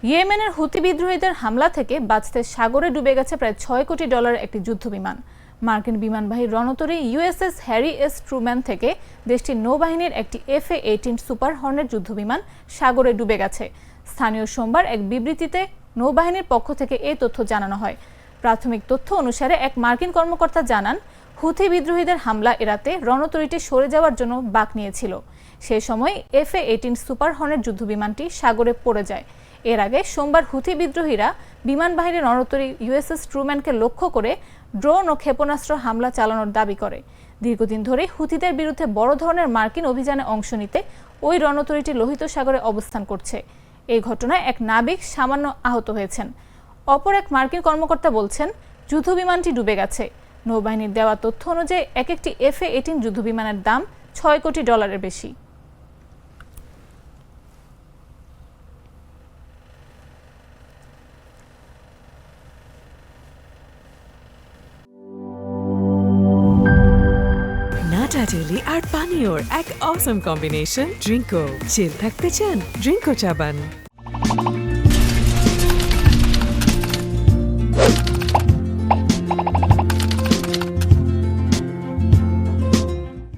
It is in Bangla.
ইয়েমেনের হুতি বিদ্রোহীদের হামলা থেকে বাঁচতে সাগরে ডুবে গেছে প্রায় $6 কোটি একটি যুদ্ধবিমান। মার্কিন বিমানবাহী রণতরী ইউএসএস হ্যারি এস ট্রুম্যান থেকে দেশটির নৌবাহিনীর একটি FA-18 সুপার হর্নেট যুদ্ধবিমান সাগরে ডুবে গেছে। স্থানীয় সোমবার এক বিবৃতিতে নৌবাহিনীর পক্ষ থেকে এই তথ্য জানানো হয়। প্রাথমিক তথ্য অনুসারে এক মার্কিন কর্মকর্তা জানান, হুথি বিদ্রোহীদের হামলা এড়াতে রণতরীটি সরে যাওয়ার জন্য বাঁক নিয়েছিল। সেই সময় FA-18 সুপার হর্নেট যুদ্ধবিমানটি সাগরে পড়ে যায়। এর আগে সোমবার হুথি বিদ্রোহীরা বিমান বাহিনীর রণতরী ইউএসএস ট্রুম্যানকে লক্ষ্য করে ড্রোন ও ক্ষেপণাস্ত্র হামলা চালানোর দাবি করে। দীর্ঘদিন ধরে হুথিদের বিরুদ্ধে বড় ধরনের মার্কিন অভিযানে অংশ নিতে ওই রণতরীটি লোহিত সাগরে অবস্থান করছে। এই ঘটনায় এক নাবিক সামান্য আহত হয়েছেন। অপর এক মার্কিন কর্মকর্তা বলছেন, যুদ্ধবিমানটি ডুবে গেছে। নৌবাহিনীর দেওয়া তথ্য অনুযায়ী এক একটি FA-18 যুদ্ধবিমানের দাম $6 কোটি বেশি। নাটা জেলি আর পানীয়র এক অসম কম্বিনেশন ড্রিঙ্কো। চিল থাকতে চান, ড্রিঙ্কো চাবান।